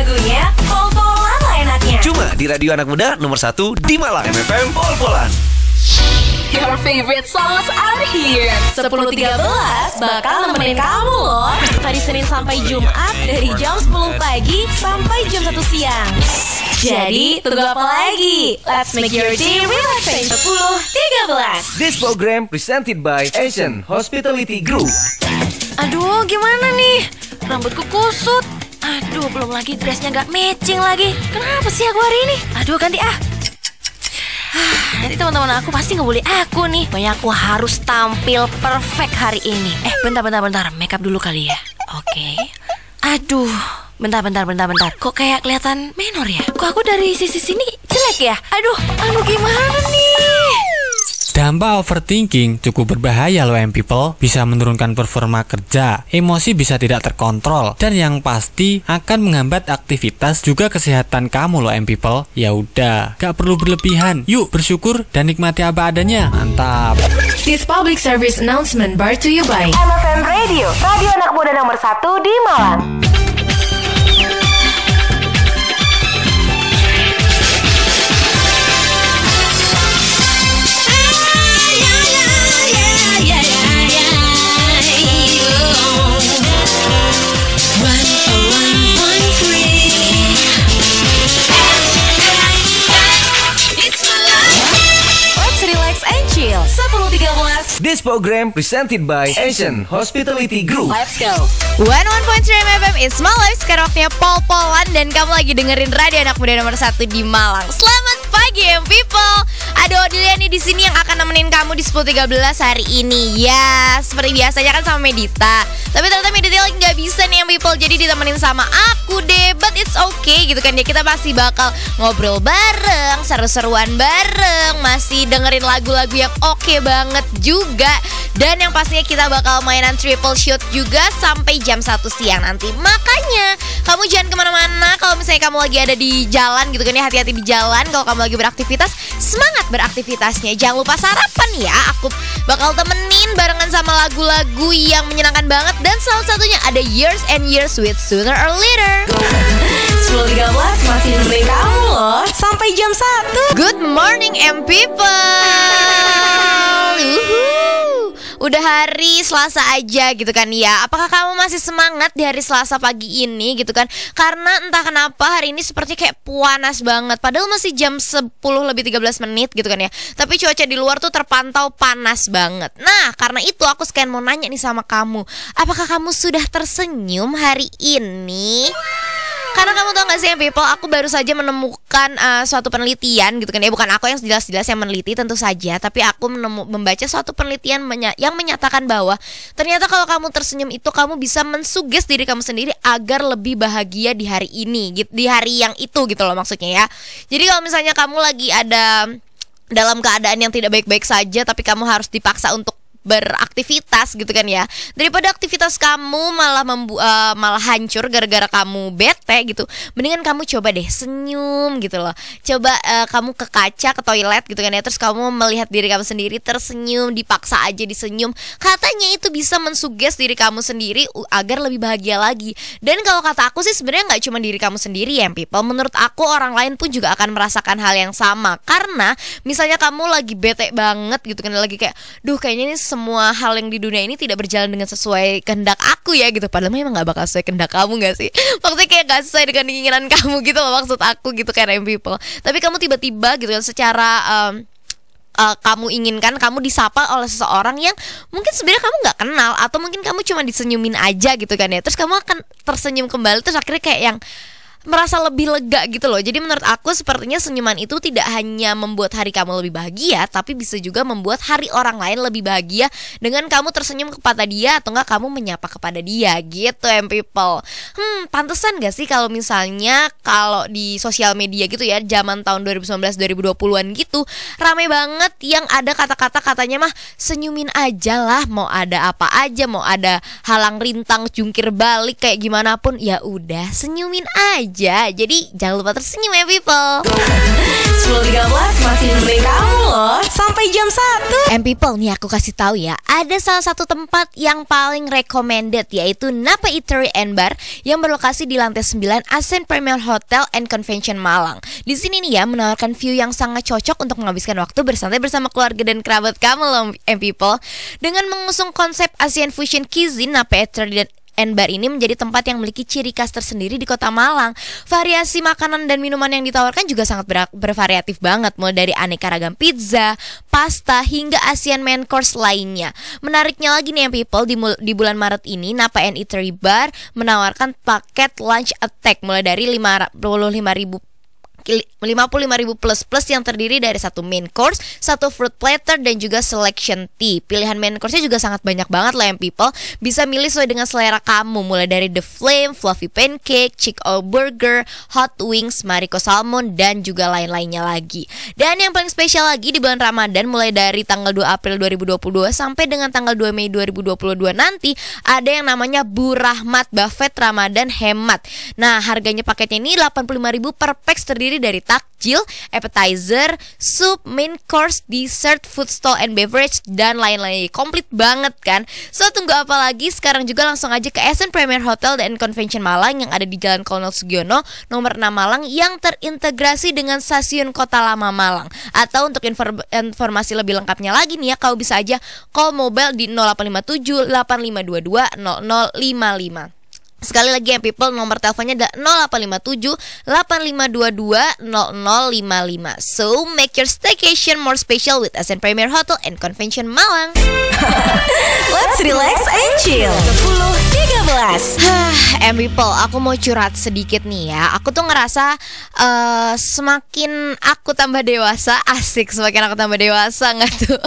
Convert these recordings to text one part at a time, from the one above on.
lagunya, pol-polan lah enaknya. Cuma di radio anak muda nomor 1 di Malang. MFM Pol-Polan. Your favorite songs are here. 10.13 bakal nemenin kamu loh. Hari Senin sampai Jumat dari jam 10 pagi sampai jam 1 siang. Jadi tunggu apa lagi? Let's make your day relaxing. 10.13. This program presented by Asian Hospitality Group. Aduh, gimana nih? Rambutku kusut. Aduh, belum lagi dressnya gak matching lagi. Kenapa sih aku hari ini? Aduh, ganti nanti teman-teman aku pasti ngebully aku nih. Pokoknya aku harus tampil perfect hari ini. Bentar. Makeup dulu kali ya. Oke. Aduh, bentar. Kok kayak kelihatan menor ya? Kok aku dari sisi sini jelek ya? Aduh, gimana nih? Dampak overthinking cukup berbahaya loh people. Bisa menurunkan performa kerja, emosi bisa tidak terkontrol, dan yang pasti akan menghambat aktivitas juga kesehatan kamu loh people. Ya udah, gak perlu berlebihan. Yuk bersyukur dan nikmati apa adanya. Mantap. This public service announcement brought to you by MFM Radio, radio anak muda nomor 1 di Malang. This program presented by Asian Hospitality Group. Let's go. 101.3 FM is my life. Sekarang waktunya pol-polan dan kamu lagi dengerin radio anak muda nomor 1 di Malang. Selamat pagi people. Ada Odilia nih di sini yang akan nemenin kamu di 10.13 hari ini. Ya, seperti biasanya kan sama Medita. Tapi ternyata Medita lagi gak bisa nih people. Jadi ditemenin sama aku deh. But it's okay gitu kan ya. Kita pasti bakal ngobrol bareng, seru-seruan bareng, masih dengerin lagu-lagu yang oke banget juga. Dan yang pastinya kita bakal mainan triple shoot juga sampai jam 1 siang nanti. Makanya kamu jangan kemana-mana. Kalau misalnya kamu lagi ada di jalan gitu kan ya, hati-hati di jalan. Kalau kamu lagi beraktivitas, semangat beraktivitasnya. Jangan lupa sarapan ya. Aku bakal temenin barengan sama lagu-lagu yang menyenangkan banget. Dan salah satunya ada Years and Years with Sooner or Later. 10.13 masih nemenin kamu loh sampai jam 1. Good morning people. Udah hari Selasa aja gitu kan ya. Apakah kamu masih semangat di hari Selasa pagi ini gitu kan? Karena entah kenapa hari ini seperti kayak panas banget. Padahal masih jam 10 lebih 13 menit gitu kan ya. Tapi cuaca di luar tuh terpantau panas banget. Nah, karena itu aku sekalian mau nanya nih sama kamu. Apakah kamu sudah tersenyum hari ini? Karena kamu tau gak sih people, aku baru saja menemukan suatu penelitian gitu kan ya. Bukan aku yang jelas-jelas yang meneliti tentu saja, tapi aku membaca suatu penelitian yang menyatakan bahwa ternyata kalau kamu tersenyum itu kamu bisa mensuges diri kamu sendiri agar lebih bahagia di hari ini, di hari yang itu gitu loh maksudnya ya. Jadi kalau misalnya kamu lagi ada dalam keadaan yang tidak baik-baik saja, tapi kamu harus dipaksa untuk beraktivitas gitu kan ya, daripada aktivitas kamu malah hancur gara-gara kamu bete gitu, mendingan kamu coba deh senyum gitu loh. Coba kamu ke kaca, ke toilet gitu kan ya, terus kamu melihat diri kamu sendiri tersenyum, dipaksa aja disenyum. Katanya itu bisa mensuges diri kamu sendiri agar lebih bahagia lagi. Dan kalau kata aku sih sebenarnya nggak cuma diri kamu sendiri ya people, menurut aku orang lain pun juga akan merasakan hal yang sama. Karena misalnya kamu lagi bete banget gitu kan, lagi kayak duh kayaknya ini semua hal yang di dunia ini tidak berjalan dengan sesuai kehendak aku ya gitu. Padahal memang gak bakal sesuai kehendak kamu gak sih? Maksudnya kayak gak sesuai dengan keinginan kamu gitu loh maksud aku gitu kan people. Tapi kamu tiba-tiba gitu kan secara kamu inginkan, kamu disapa oleh seseorang yang mungkin sebenarnya kamu gak kenal, atau mungkin kamu cuma disenyumin aja gitu kan ya. Terus kamu akan tersenyum kembali, terus akhirnya kayak yang merasa lebih lega gitu loh. Jadi menurut aku sepertinya senyuman itu tidak hanya membuat hari kamu lebih bahagia, tapi bisa juga membuat hari orang lain lebih bahagia dengan kamu tersenyum kepada dia atau enggak kamu menyapa kepada dia gitu people. Pantesan gak sih kalau misalnya kalau di sosial media gitu ya, zaman tahun 2019-2020an gitu, rame banget yang ada kata-kata katanya mah senyumin aja lah, mau ada apa aja, mau ada halang rintang jungkir balik kayak gimana pun ya udah senyumin aja aja. Jadi jangan lupa tersenyum ya people. 10.13 masih nemenin kamu loh sampai jam 1. People nih aku kasih tahu ya, ada salah satu tempat yang paling recommended yaitu Napa Eatery and Bar yang berlokasi di lantai 9 Ascent Premier Hotel and Convention Malang. Di sini nih ya menawarkan view yang sangat cocok untuk menghabiskan waktu bersantai bersama keluarga dan kerabat kamu loh people. Dengan mengusung konsep Asian Fusion Cuisine, Napa Eatery and Bar ini menjadi tempat yang memiliki ciri khas tersendiri di Kota Malang. Variasi makanan dan minuman yang ditawarkan juga sangat bervariatif banget, mulai dari aneka ragam pizza, pasta, hingga Asian main course lainnya. Menariknya lagi nih people, di bulan Maret ini Napa and Eatery Bar menawarkan paket lunch attack mulai dari 55.000 plus yang terdiri dari satu main course, satu fruit platter, dan juga selection tea. Pilihan main course-nya juga sangat banyak banget lah people. Bisa milih sesuai dengan selera kamu, mulai dari The Flame, Fluffy Pancake, Chick O Burger, Hot Wings, Mariko Salmon, dan juga lain-lainnya lagi. Dan yang paling spesial lagi di bulan Ramadan, mulai dari tanggal 2 April 2022 sampai dengan tanggal 2 Mei 2022 nanti, ada yang namanya Bu Rahmat Buffet Ramadan Hemat. Nah, harganya paketnya ini 85.000 per pax, terdiri dari takjil, appetizer, soup, main course, dessert, food stall and beverage, dan lain-lain. Komplit banget kan? So tunggu apa lagi? Sekarang juga langsung aja ke Ascent Premier Hotel and Convention Malang yang ada di Jalan Kolonel Sugiono nomor 6 Malang yang terintegrasi dengan Stasiun Kota Lama Malang. Atau untuk informasi lebih lengkapnya lagi nih ya, kau bisa aja call mobile di 0857 8522 0055. Sekali lagi ya people, nomor teleponnya adalah 0857 8522 0055. So make your staycation more special with Ascent Premier Hotel and Convention Malang. Let's relax and chill. 10.13. People, aku mau curhat sedikit nih ya. Aku tuh ngerasa semakin aku tambah dewasa, asik, semakin aku tambah dewasa nggak tuh?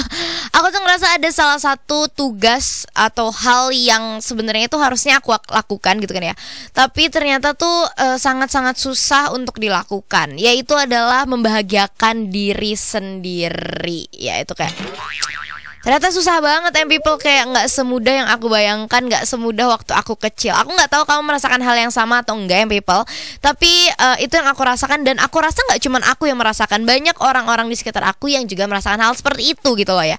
Aku tuh ngerasa ada salah satu tugas atau hal yang sebenarnya itu harusnya aku lakukan gitu kan ya. Tapi ternyata tuh sangat-sangat susah untuk dilakukan, yaitu adalah membahagiakan diri sendiri. Ya itu kayak ternyata susah banget people, kayak nggak semudah yang aku bayangkan, nggak semudah waktu aku kecil. Aku nggak tahu kamu merasakan hal yang sama atau enggak people, tapi itu yang aku rasakan, dan aku rasa nggak cuma aku yang merasakan, banyak orang-orang di sekitar aku yang juga merasakan hal seperti itu gitu loh ya.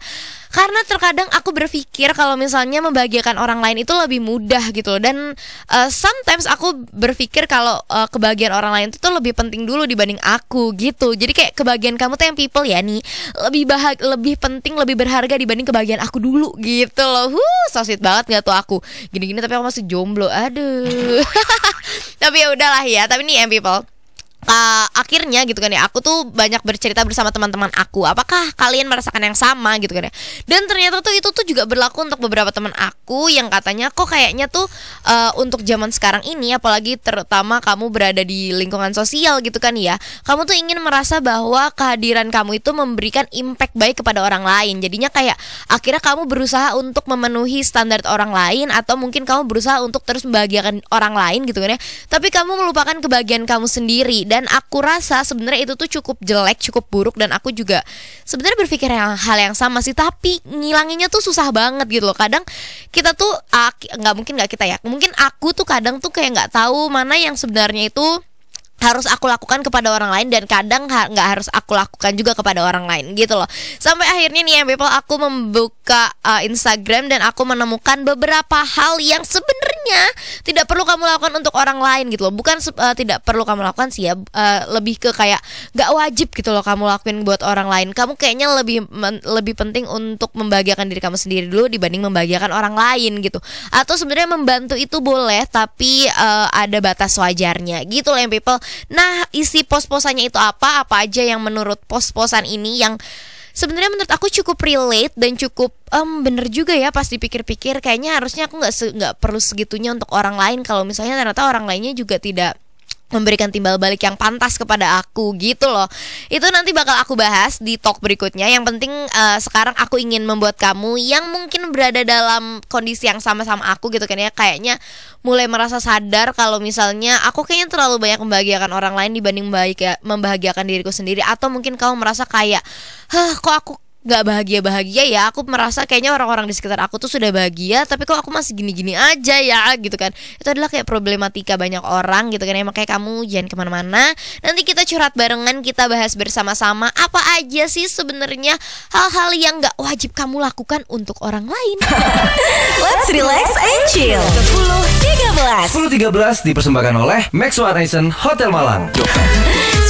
Karena terkadang aku berpikir kalau misalnya membahagiakan orang lain itu lebih mudah gitu loh. Dan sometimes aku berpikir kalau kebahagiaan orang lain itu tuh lebih penting dulu dibanding aku gitu. Jadi kayak kebahagiaan kamu tuh yang people ya nih lebih penting, lebih berharga dibanding kebahagiaan aku dulu gitu loh. So sweet banget gak tuh aku gini-gini tapi aku masih jomblo. Aduh. Tapi ya udahlah ya. Tapi nih people, akhirnya gitu kan ya, aku tuh banyak bercerita bersama teman-teman aku. Apakah kalian merasakan yang sama gitu kan ya? Dan ternyata tuh itu tuh juga berlaku untuk beberapa teman aku yang katanya kok kayaknya tuh untuk zaman sekarang ini, apalagi terutama kamu berada di lingkungan sosial gitu kan ya, kamu tuh ingin merasa bahwa kehadiran kamu itu memberikan impact baik kepada orang lain. Jadinya kayak akhirnya kamu berusaha untuk memenuhi standar orang lain, atau mungkin kamu berusaha untuk terus membahagiakan orang lain gitu kan ya, tapi kamu melupakan kebahagiaan kamu sendiri. Dan aku rasa sebenarnya itu tuh cukup jelek, cukup buruk, dan aku juga sebenarnya berpikir hal yang sama sih, tapi ngilanginnya tuh susah banget gitu loh. Kadang kita tuh nggak kita ya, mungkin aku tuh kadang tuh kayak nggak tahu mana yang sebenarnya itu harus aku lakukan kepada orang lain, dan kadang nggak harus aku lakukan juga kepada orang lain gitu loh. Sampai akhirnya nih ya people, aku membuka Instagram dan aku menemukan beberapa hal yang sebenarnya tidak perlu kamu lakukan untuk orang lain gitu loh. Bukan tidak perlu kamu lakukan sih ya, lebih ke kayak nggak wajib gitu loh kamu lakuin buat orang lain. Kamu kayaknya lebih penting untuk membahagiakan diri kamu sendiri dulu dibanding membahagiakan orang lain gitu. Atau sebenarnya membantu itu boleh, tapi ada batas wajarnya gitu loh yang people. Nah, isi pos-posannya itu apa aja yang menurut pos-posan ini yang sebenarnya menurut aku cukup relate dan cukup bener juga ya. Pas dipikir-pikir kayaknya harusnya aku nggak perlu segitunya untuk orang lain kalau misalnya ternyata orang lainnya juga tidak memberikan timbal balik yang pantas kepada aku gitu loh. Itu nanti bakal aku bahas di talk berikutnya. Yang penting sekarang aku ingin membuat kamu yang mungkin berada dalam kondisi yang sama-sama aku gitu kan ya, kayaknya mulai merasa sadar kalau misalnya aku kayaknya terlalu banyak membahagiakan orang lain dibanding membahagiakan diriku sendiri. Atau mungkin kamu merasa kayak kok aku gak bahagia-bahagia ya. Aku merasa kayaknya orang-orang di sekitar aku tuh sudah bahagia, tapi kok aku masih gini-gini aja ya gitu kan. Itu adalah kayak problematika banyak orang gitu kan ya. Makanya kamu jangan kemana-mana. Nanti kita curhat barengan, kita bahas bersama-sama apa aja sih sebenarnya hal-hal yang gak wajib kamu lakukan untuk orang lain. Let's relax and chill. 10.13 dipersembahkan oleh Max One Nation Hotel Malang.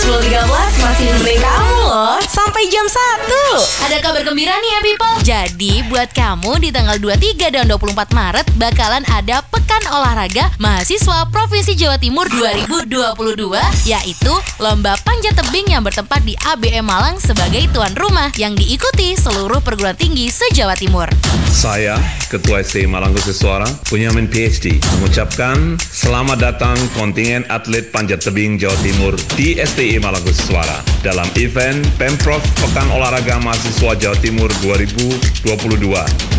10.13 masih nemenin kamu loh sampai jam 1. Ada kabar gembira nih ya people. Jadi buat kamu di tanggal 23 dan 24 Maret bakalan ada Pekan Olahraga Mahasiswa Provinsi Jawa Timur 2022, yaitu Lomba Panjat Tebing yang bertempat di ABM Malang sebagai tuan rumah yang diikuti seluruh perguruan tinggi se-Jawa Timur. Saya, Ketua STI Malang Khusus Suara, Bunyamin PhD, mengucapkan selamat datang kontingen atlet panjat tebing Jawa Timur di STI Malang Khusus Suara dalam event Pemprov Pekan Olahraga Mahasiswa Jawa Timur 2022.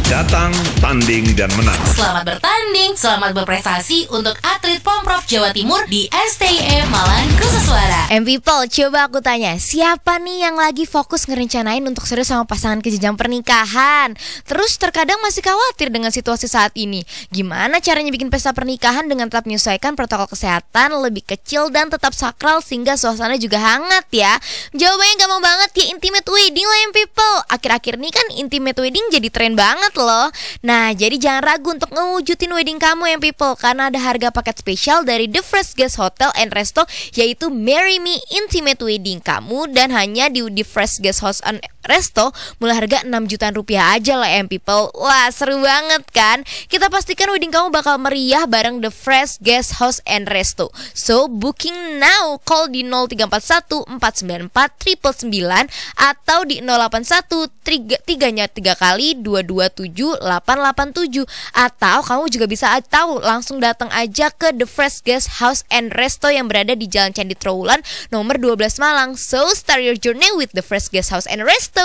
Datang, tanding, dan menang. Selamat bertanding, selamat berprestasi untuk atlet Pemprov Jawa Timur di STI Malang Khusus Suara. People, coba aku tanya, siapa nih yang lagi fokus ngerencanain untuk serius sama pasangan ke jenjang pernikahan? Terus terkadang masih khawatir dengan situasi saat ini. Gimana caranya bikin pesta pernikahan dengan tetap menyesuaikan protokol kesehatan, lebih kecil dan tetap sakral sehingga suasana juga hangat ya? Jawabannya gampang banget ya, intimate wedding lah people. Akhir-akhir ini kan intimate wedding jadi tren banget loh. Nah, jadi jangan ragu untuk ngewujudin wedding kamu people, karena ada harga paket spesial dari The Fresh Guest Hotel and Resto, yaitu Marry Me Intimate Wedding kamu, dan hanya di The Fresh Guest House and Resto mulai harga 6 jutaan rupiah aja lah people. Wah, seru banget kan? Kita pastikan wedding kamu bakal meriah bareng The Fresh Guest House and Resto. So, booking now. Call di 0341 494 999 atau di 081 3 kali 227 887, atau kamu juga bisa tahu langsung datang aja ke The Fresh Guest House and Resto yang berada di Jalan Candi Trowulan nomor 12 Malang. So, start your journey with The Fresh Guest House and Resto.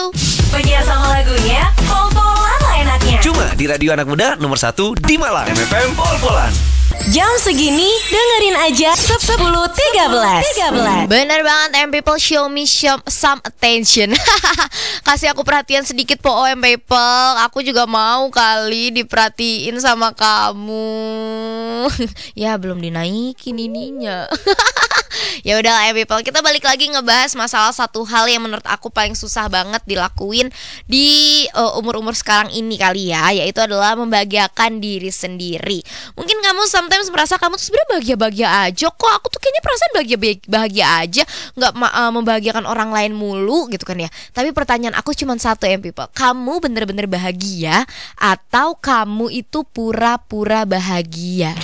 Penyiar sama lagunya, pol-polan lah enaknya. Cuma di radio anak muda nomor 1 di Malang. MFM Pol-Polan. Jam segini dengerin aja 10.13. Bener banget people, show me some attention. Kasih aku perhatian sedikit po people. Aku juga mau kali diperhatiin sama kamu. Ya belum dinaikin ininya. Ya udah people, kita balik lagi ngebahas masalah satu hal yang menurut aku paling susah banget dilakuin di umur-umur sekarang ini kali ya, yaitu adalah membahagiakan diri sendiri. Mungkin kamu sometimes merasa kamu tuh sebenarnya bahagia-bahagia aja kok. Aku tuh kayaknya perasaan bahagia aja, nggak membahagiakan orang lain mulu gitu kan ya. Tapi pertanyaan aku cuma satu people, kamu bener-bener bahagia atau kamu itu pura-pura bahagia?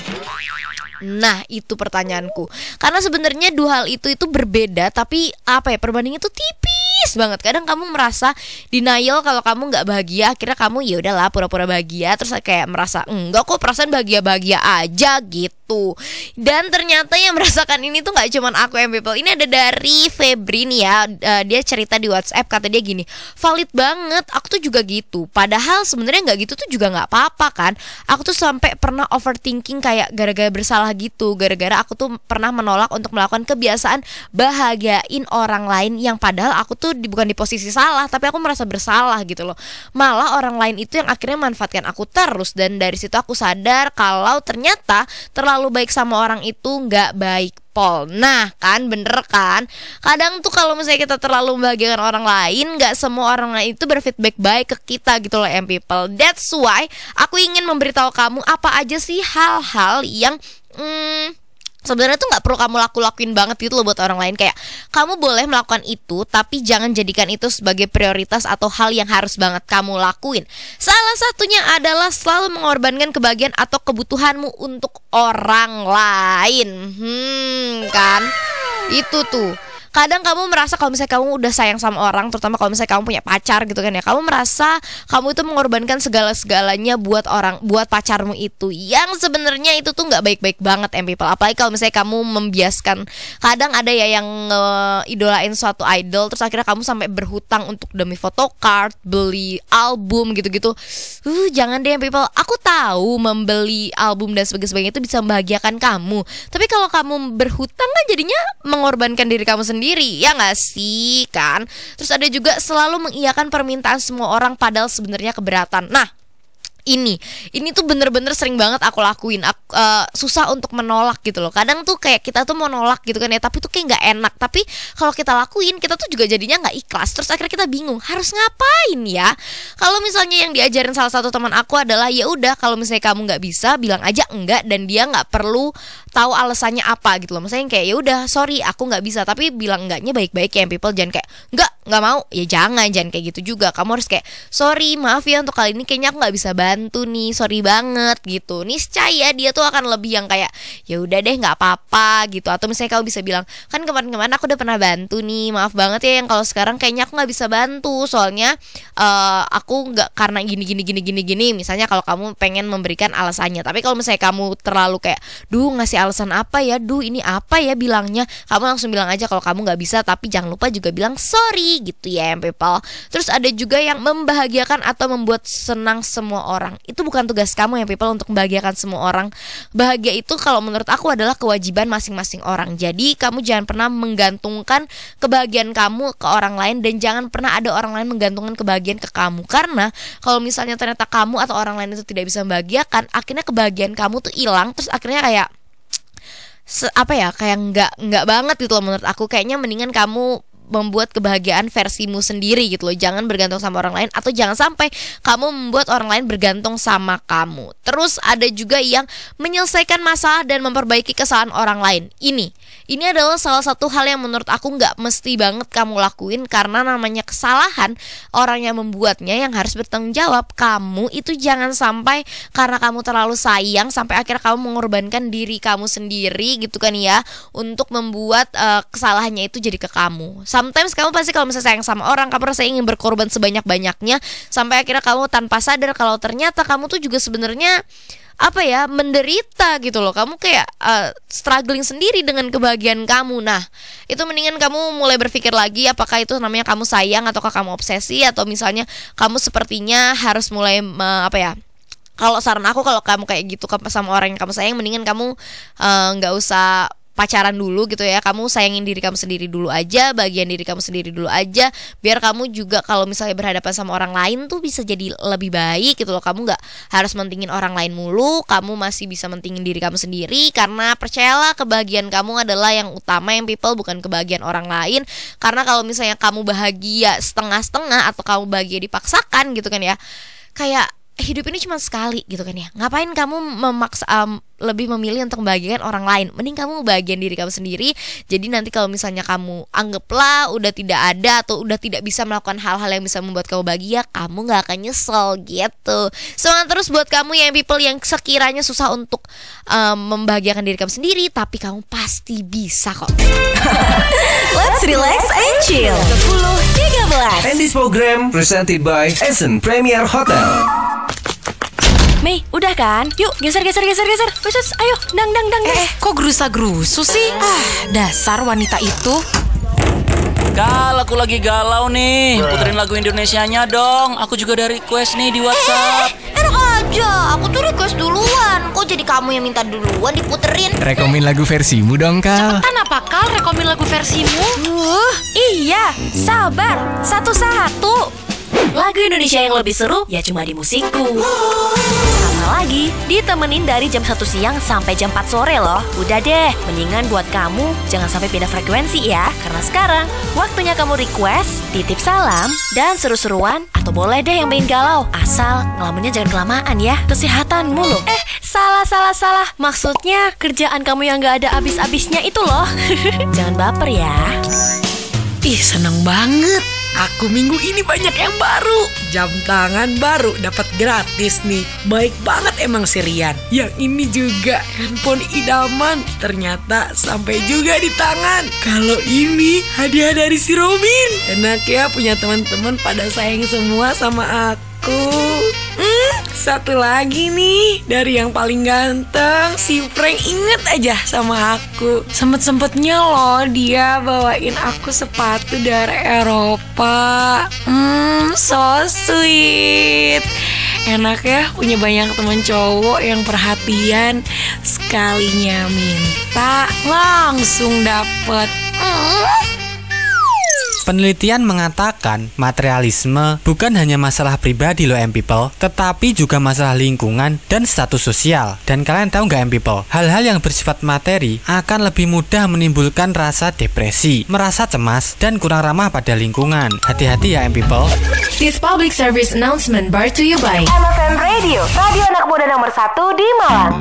Nah, itu pertanyaanku. Karena sebenarnya dua hal itu berbeda, tapi apa ya, perbandingannya itu tipis banget. Kadang kamu merasa denial kalau kamu nggak bahagia, akhirnya kamu ya udahlah pura-pura bahagia, terus kayak merasa enggak kok, perasaan bahagia-bahagia aja gitu. Dan ternyata yang merasakan ini tuh nggak cuman aku people. Ini ada dari Febri nih ya, dia cerita di WhatsApp, kata dia gini, valid banget, aku tuh juga gitu. Padahal sebenarnya nggak gitu tuh juga nggak apa-apa kan. Aku tuh sampai pernah overthinking kayak gara-gara bersalah gitu, gara-gara aku tuh pernah menolak untuk melakukan kebiasaan bahagiain orang lain, yang padahal aku tuh bukan di posisi salah, tapi aku merasa bersalah gitu loh. Malah orang lain itu yang akhirnya manfaatkan aku terus, dan dari situ aku sadar kalau ternyata terlalu baik sama orang itu nggak baik Pol. Nah kan, bener kan? Kadang tuh kalau misalnya kita terlalu membahagiakan orang lain, nggak semua orang lain itu berfeedback baik ke kita gitu loh people. That's why aku ingin memberitahu kamu apa aja sih hal-hal yang sebenarnya tuh nggak perlu kamu lakuin banget gitu loh buat orang lain. Kayak kamu boleh melakukan itu, tapi jangan jadikan itu sebagai prioritas atau hal yang harus banget kamu lakuin. Salah satunya adalah selalu mengorbankan kebahagiaan atau kebutuhanmu untuk orang lain. Kan itu tuh kadang kamu merasa kalau misalnya kamu udah sayang sama orang, terutama kalau misalnya kamu punya pacar gitu kan ya, kamu merasa kamu itu mengorbankan segala-segalanya buat pacarmu itu, yang sebenarnya itu tuh nggak baik-baik banget people. Apalagi kalau misalnya kamu membiaskan, kadang ada ya yang idolain suatu idol, terus akhirnya kamu sampai berhutang untuk demi photocard, beli album gitu-gitu. Jangan deh people. Aku tahu membeli album dan sebagainya itu bisa membahagiakan kamu, tapi kalau kamu berhutang kan jadinya mengorbankan diri kamu sendiri sendiri, ya nggak sih kan? Terus ada juga selalu mengiyakan permintaan semua orang padahal sebenarnya keberatan. Nah, ini tuh bener-bener sering banget aku lakuin. Susah untuk menolak gitu loh. Kadang tuh kayak kita tuh mau nolak gitu kan ya, tapi tuh kayak nggak enak. Tapi kalau kita lakuin, kita tuh juga jadinya nggak ikhlas. Terus akhirnya kita bingung harus ngapain ya. Kalau misalnya yang diajarin salah satu teman aku adalah ya udah, kalau misalnya kamu nggak bisa, bilang aja enggak, dan dia nggak perlu tahu alasannya apa gitu loh. Misalnya kayak ya udah sorry aku nggak bisa, tapi bilang enggaknya baik-baik ya people. Jangan kayak nggak mau, ya jangan kayak gitu juga. Kamu harus kayak sorry, maaf ya untuk kali ini kayaknya aku nggak bisa bantu nih, sorry banget gitu. Niscaya dia tuh akan lebih yang kayak ya udah deh nggak apa-apa gitu. Atau misalnya kamu bisa bilang kan kemarin-kemarin aku udah pernah bantu nih, maaf banget ya yang kalau sekarang kayaknya aku nggak bisa bantu soalnya aku nggak karena gini. Misalnya kalau kamu pengen memberikan alasannya. Tapi kalau misalnya kamu terlalu kayak ngasih alasan apa ya, ini apa ya bilangnya, kamu langsung bilang aja kalau kamu nggak bisa, tapi jangan lupa juga bilang sorry gitu ya people. Terus ada juga yang membahagiakan atau membuat senang semua orang. Itu bukan tugas kamu ya people untuk membahagiakan semua orang. Bahagia itu kalau menurut aku adalah kewajiban masing-masing orang. Jadi kamu jangan pernah menggantungkan kebahagiaan kamu ke orang lain, dan jangan pernah ada orang lain menggantungkan kebahagiaan ke kamu. Karena kalau misalnya ternyata kamu atau orang lain itu tidak bisa membahagiakan, akhirnya kebahagiaan kamu tuh hilang. Terus akhirnya kayak kayak nggak banget gitu loh menurut aku. Kayaknya mendingan kamu membuat kebahagiaan versimu sendiri gitu loh. Jangan bergantung sama orang lain, atau jangan sampai kamu membuat orang lain bergantung sama kamu. Terus ada juga yang menyelesaikan masalah dan memperbaiki kesalahan orang lain. Ini adalah salah satu hal yang menurut aku nggak mesti banget kamu lakuin, karena namanya kesalahan orang yang membuatnya yang harus bertanggung jawab. Kamu itu jangan sampai karena kamu terlalu sayang sampai akhirnya kamu mengorbankan diri kamu sendiri gitu kan ya, untuk membuat kesalahannya itu jadi ke kamu. Sometimes kamu pasti kalau misalnya sayang sama orang, kamu rasa ingin berkorban sebanyak-banyaknya sampai akhirnya kamu tanpa sadar kalau ternyata kamu tuh juga sebenarnya menderita gitu loh. Kamu kayak struggling sendiri dengan kebahagiaan kamu. Nah, itu mendingan kamu mulai berpikir lagi, apakah itu namanya kamu sayang ataukah kamu obsesi, atau misalnya kamu sepertinya harus mulai kalau saran aku, kalau kamu kayak gitu sama orang yang kamu sayang, mendingan kamu nggak usah pacaran dulu gitu ya. Kamu sayangin diri kamu sendiri dulu aja, bagian diri kamu sendiri dulu aja, biar kamu juga kalau misalnya berhadapan sama orang lain tuh bisa jadi lebih baik gitu loh. Kamu gak harus mentingin orang lain mulu, kamu masih bisa mentingin diri kamu sendiri. Karena percayalah, kebahagiaan kamu adalah yang utama yang people, bukan kebahagiaan orang lain. Karena kalau misalnya kamu bahagia setengah-setengah atau kamu bahagia dipaksakan gitu kan ya, kayak hidup ini cuma sekali gitu kan ya. Ngapain kamu memaksa lebih memilih untuk membahagiakan orang lain? Mending kamu bahagian diri kamu sendiri. Jadi nanti kalau misalnya kamu anggaplah udah tidak ada atau udah tidak bisa melakukan hal-hal yang bisa membuat kamu bahagia, kamu gak akan nyesel gitu. Semangat terus buat kamu yang people yang sekiranya susah untuk membahagiakan diri kamu sendiri, tapi kamu pasti bisa kok. Let's relax and chill. 10.13. And this program presented by Essen Premier Hotel. Mei, udah kan? Yuk, geser. Wes, ayo, dang. Kok gerusa-gerusu sih? Dasar wanita itu. Kal, aku lagi galau nih. Puterin lagu Indonesianya dong. Aku juga ada request nih di WhatsApp. Enak aja, aku tuh request duluan. Kok jadi kamu yang minta duluan diputerin? Rekomen lagu versimu dong, Kal. Cepetan apa, Kal? Rekomen lagu versimu. Iya, sabar. Satu-satu. Lagu Indonesia yang lebih seru ya cuma di Musikku. Sama lagi, ditemenin dari jam 1 siang sampai jam 4 sore loh. Udah deh, mendingan buat kamu jangan sampai pindah frekuensi ya. Karena sekarang waktunya kamu request, titip salam, dan seru-seruan. Atau boleh deh yang pengen galau, asal ngelamunnya jangan kelamaan ya. Kesehatan mulu. Salah. Maksudnya kerjaan kamu yang gak ada abis-abisnya itu loh. Jangan baper ya. Ih, seneng banget. Aku minggu ini banyak yang baru. Jam tangan baru dapat gratis nih. Baik banget emang si Rian. Yang ini juga handphone idaman. Ternyata sampai juga di tangan. Kalau ini hadiah dari si Robin. Enak ya punya teman-teman pada sayang semua sama aku. Satu lagi nih, dari yang paling ganteng, si Frank inget aja sama aku. Sempet-sempetnya loh dia bawain aku sepatu dari Eropa. So sweet. Enak ya punya banyak teman cowok yang perhatian. Sekalinya minta langsung dapet. Penelitian mengatakan materialisme bukan hanya masalah pribadi loh M-People, tetapi juga masalah lingkungan dan status sosial. Dan kalian tahu nggak M-People, hal-hal yang bersifat materi akan lebih mudah menimbulkan rasa depresi, merasa cemas, dan kurang ramah pada lingkungan. Hati-hati ya M-People. This public service announcement brought to you by MFM Radio, radio anak muda nomor 1 di Malang.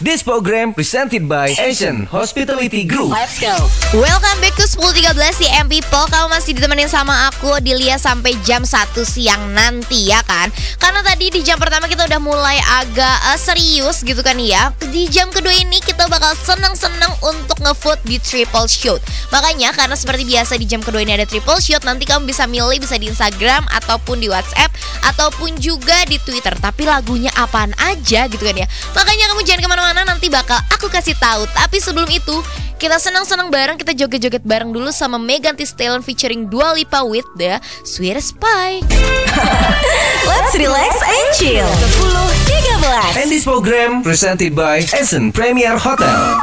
This program presented by Asian Hospitality Group. Let's go. Welcome back to 10.13 di M-People. Kamu masih ditemenin sama aku Dilia sampai jam 1 siang nanti ya kan. Karena tadi di jam pertama kita udah mulai agak serius gitu kan ya. Di jam kedua ini kita bakal seneng-seneng untuk ngevote di Triple Shoot. Makanya karena seperti biasa di jam kedua ini ada Triple Shoot, nanti kamu bisa milih, bisa di Instagram ataupun di WhatsApp ataupun juga di Twitter. Tapi lagunya apaan aja gitu kan ya. Makanya kamu jangan kemana-mana, nanti bakal aku kasih tahu. Tapi sebelum itu kita senang-senang bareng, kita joget-joget bareng dulu sama Megan Thee Stallion featuring Dua Lipa with The Sweetest Pie. Let's relax and chill. 10.13. And this program presented by Asian Premier Hotel.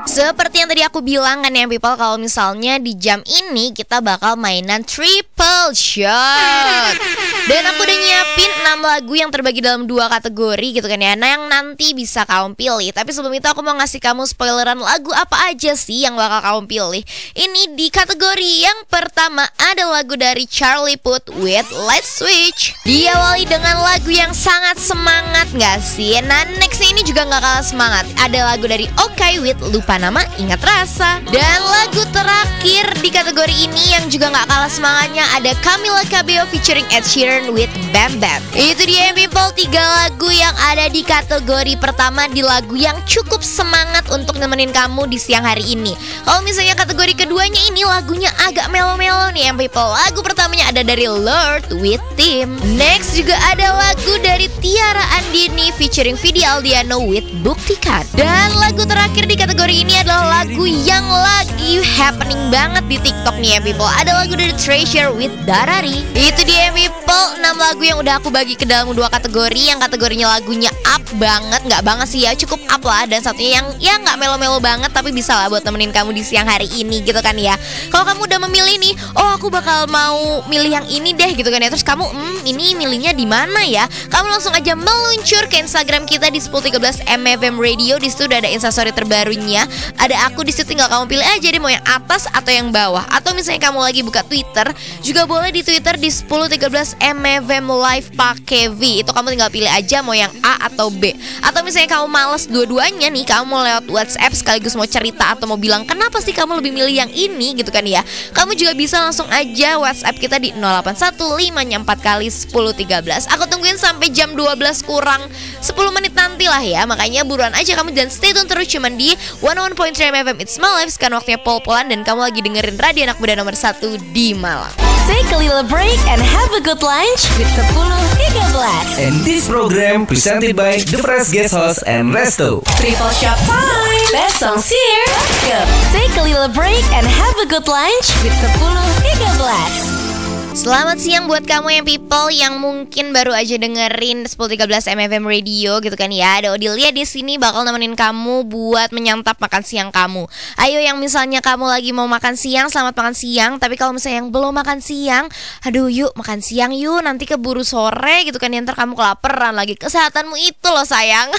Seperti yang tadi aku bilang kan ya people, kalau misalnya di jam ini kita bakal mainan Triple Shot. Dan aku udah nyiapin 6 lagu yang terbagi dalam 2 kategori gitu kan ya. Nah yang nanti bisa kamu pilih. Tapi sebelum itu aku mau ngasih kamu spoileran lagu apa aja sih yang bakal kamu pilih. Ini di kategori yang pertama ada lagu dari Charlie Puth with Let's Switch. Diawali dengan lagu yang sangat semangat gak sih? Nah next ini juga gak kalah semangat. Ada lagu dari Okay with Lupa Nama Ingat Rasa. Dan lagu terakhir di kategori ini yang juga gak kalah semangatnya ada Camila Cabello featuring Ed Sheeran with Bam Bam. Itu dia people, 3 lagu yang ada di kategori pertama, di lagu yang cukup semangat untuk nemenin kamu di siang hari ini. Kalau misalnya kategori keduanya ini lagunya agak melo-melo nih people. Lagu pertamanya ada dari Lord with Tim. Next juga ada lagu dari Tiara Andini featuring Vidi Aldiano with Buktikan. Dan lagu terakhir di kategori ini adalah lagu yang lagi happening banget di TikTok nih ya people. Ada lagu dari Treasure with Darari. Itu dia people, 6 lagu yang udah aku bagi ke dalam 2 kategori. Yang kategorinya lagunya up banget, nggak banget sih ya, cukup up lah. Dan satunya yang ya nggak melo-melo banget tapi bisa lah buat temenin kamu di siang hari ini gitu kan ya. Kalau kamu udah memilih nih, oh aku bakal mau milih yang ini deh gitu kan ya. Terus kamu ini milihnya di mana ya? Kamu langsung aja meluncur ke Instagram kita di 10.13 MFM Radio. Di situ udah ada instastory terbarunya. Ada aku di situ, tinggal kamu pilih aja deh mau yang atas atau yang bawah. Atau misalnya kamu lagi buka Twitter, juga boleh di Twitter di 10.13 MFM Live pakai V. Itu kamu tinggal pilih aja mau yang A atau B. Atau misalnya kamu males dua-duanya nih, kamu mau lewat WhatsApp sekaligus mau cerita atau mau bilang kenapa sih kamu lebih milih yang ini gitu kan ya. Kamu juga bisa langsung aja WhatsApp kita di 0815 kali 10.13. Aku tungguin sampai jam 12 kurang 10 menit nanti lah ya. Makanya buruan aja kamu dan stay tune terus cuman di 101.3 MFM It's My Life. Sekarang waktunya pol-polan dan kamu lagi dengerin radio anak muda nomor 1 di Malang. Take a little break and have a good lunch with 10.13. And this program presented by The Fresh Guest House and Resto. Triple Shot time. Best songs here. Let's go. Take a little break and have a good lunch with 10.13. Selamat siang buat kamu yang people yang mungkin baru aja dengerin 10.13 MFM Radio gitu kan ya. Ada Odilia di sini bakal nemenin kamu buat menyantap makan siang kamu. Ayo yang misalnya kamu lagi mau makan siang, selamat makan siang. Tapi kalau misalnya yang belum makan siang, aduh yuk makan siang yuk, nanti keburu sore gitu kan ya, ntar kamu kelaparan lagi. Kesehatanmu itu loh sayang.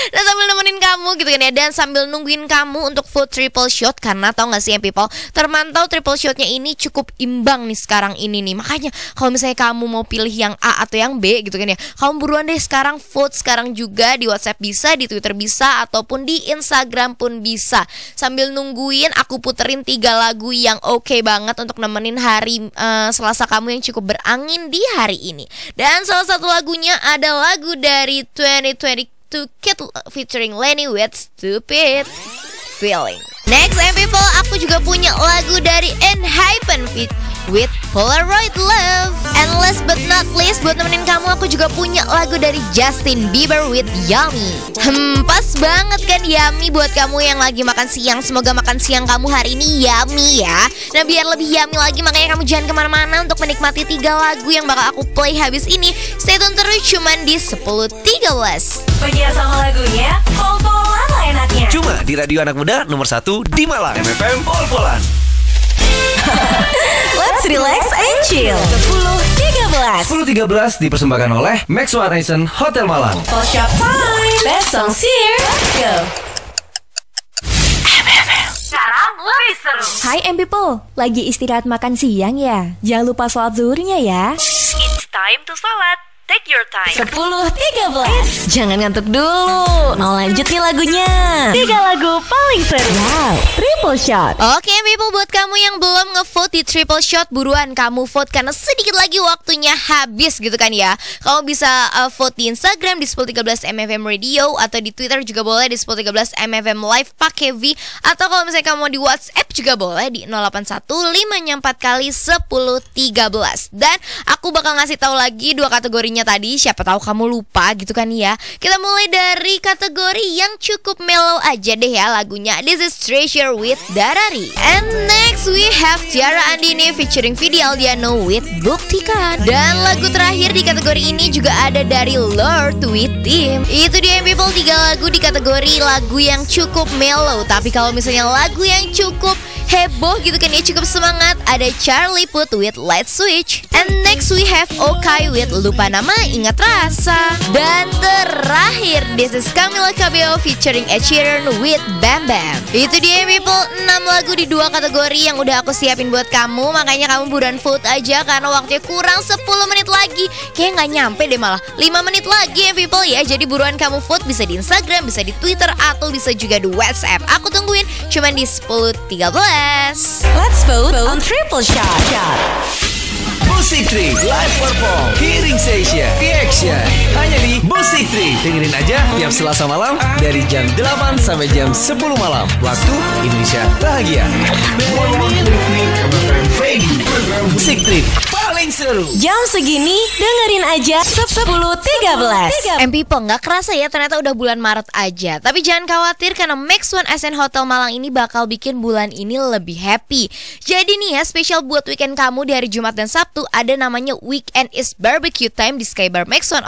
Dan sambil nemenin kamu gitu kan ya, dan sambil nungguin kamu untuk vote Triple Shot. Karena tau gak sih yang people, termantau Triple Shotnya ini cukup imbang nih sekarang ini nih. Makanya kalau misalnya kamu mau pilih yang A atau yang B gitu kan ya, kamu buruan deh sekarang vote sekarang juga. Di WhatsApp bisa, di Twitter bisa, ataupun di Instagram pun bisa. Sambil nungguin aku puterin 3 lagu yang oke banget untuk nemenin hari Selasa kamu yang cukup berangin di hari ini. Dan salah satu lagunya ada lagu dari 2022 Kid featuring Lenny with Stupid Feeling. Next people, aku juga punya lagu dari Enhypen with Polaroid Love. Endless last but not least, buat nemenin kamu aku juga punya lagu dari Justin Bieber with Yummy. Pas banget kan Yummy buat kamu yang lagi makan siang. Semoga makan siang kamu hari ini yummy ya. Nah biar lebih yummy lagi, makanya kamu jangan kemana-mana untuk menikmati 3 lagu yang bakal aku play habis ini. Stay tune terus cuman di 10.13. Bagian sama lagunya, pol-polan lah enaknya. Cuma di radio anak muda nomor 1 di Malang. MFM Pol-Polan. Let's relax and chill. 10.13. 10.13 dipersembahkan oleh Max One Asian Hotel Malang. Full shop time. Best songs here. Let's go. Sekarang lebih seru. Hai people, lagi istirahat makan siang ya? Jangan lupa sholat zuhurnya ya. It's time to sholat. Take your time. 10.13. Jangan ngantuk dulu. Mau lanjut nih lagunya. 3 lagu paling seru. Wow, triple shot. Oke people, buat kamu yang belum ngevote di triple shot, buruan kamu vote karena sedikit lagi waktunya habis gitu kan ya. Kamu bisa vote di Instagram di 10.13 MFM Radio, atau di Twitter juga boleh di 10.13 MFM Live pakai V, atau kalau misalnya kamu mau di WhatsApp juga boleh di 081544 kali 10.13. Dan aku bakal ngasih tahu lagi 2 kategorinya tadi, siapa tahu kamu lupa gitu kan ya. Kita mulai dari kategori yang cukup mellow aja deh ya lagunya. This is Treasure with Darari. And next we have Tiara Andini featuring Vidi Aldiano with Buktikan. Dan lagu terakhir di kategori ini juga ada dari Lord with Tim. Itu dia people, 3 lagu di kategori lagu yang cukup mellow. Tapi kalau misalnya lagu yang cukup heboh gitu kan ya, cukup semangat, ada Charlie Puth with Light Switch. And next we have Okai with Lupa Nama Ingat Rasa. Dan terakhir this is Camila Cabello featuring Ed Sheeran with Bam Bam. Itu dia people, 6 lagu di 2 kategori yang udah aku siapin buat kamu. Makanya kamu buruan vote aja karena waktunya kurang 10 menit lagi. Kayaknya gak nyampe deh, malah 5 menit lagi ya people ya. Jadi buruan kamu vote, bisa di Instagram, bisa di Twitter, atau bisa juga di WhatsApp. Aku tungguin cuman di 10.13. Let's vote on triple shot. Musik Trip Live Perform Hearing Session Reaction hanya di Musik Trip. Dengerin aja tiap Selasa malam dari jam 8 sampai jam 10 malam waktu Indonesia Bahagia. Musik Trip paling seru. Jam segini dengerin aja 10.13. People, nggak kerasa ya ternyata udah bulan Maret aja. Tapi jangan khawatir karena Max One Ascent Hotel Malang ini bakal bikin bulan ini lebih happy. Jadi nih ya, spesial buat weekend kamu di hari Jumat dan Sabtu ada namanya Weekend is Barbecue Time di Skybar Max One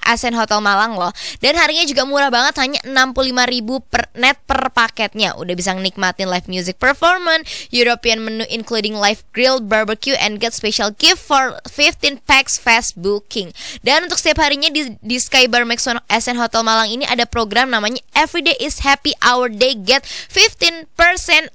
Ascent Hotel Malang loh. Dan harganya juga murah banget, hanya 65.000 per net per paketnya. Udah bisa nikmatin live music performance, European menu including live grilled barbecue, and get special gift for 15 packs fast booking. Dan untuk setiap harinya di Skybar Max One Ascent Hotel Malang ini ada program namanya Everyday is Happy Hour Day, get 15%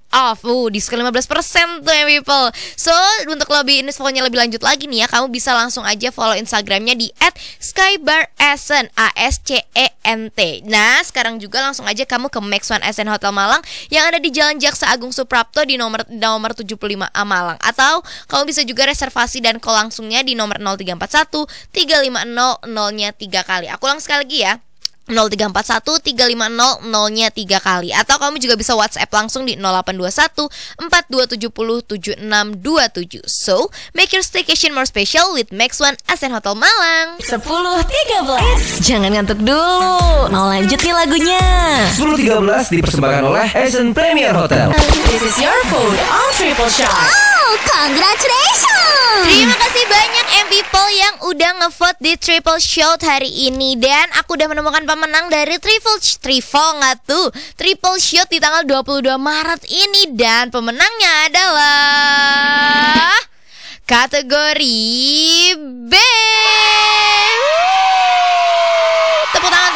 off. Diskon 15% tuh ya people. So untuk lebih infonya lebih lanjut lagi nih ya, kamu bisa langsung aja follow Instagramnya di @skybarascent ASCENT. Nah sekarang juga langsung aja kamu ke Max One Ascent Hotel Malang yang ada di Jalan Jaksa Agung Suprapto di nomor 75A Malang. Atau kamu bisa juga reservasi dan call langsungnya di nomor 0341 350 0-nya 3 kali. Aku ulang sekali lagi ya, 0341 350 0-nya 3 kali. Atau kamu juga bisa WhatsApp langsung di 0821 4270 7627. So, make your staycation more special with Max One Ascent Hotel Malang. 10.13. Jangan ngantuk dulu. Mau lanjut nih lagunya. 10.13 dipersembahkan oleh Asian Premier Hotel. This is your food on triple shot. Oh, congratulations! Terima kasih banyak people yang udah ngevote di triple shot hari ini. Dan aku udah menemukan pemenang dari triple shot di tanggal 22 Maret ini. Dan pemenangnya adalah kategori B. Tepuk tangan.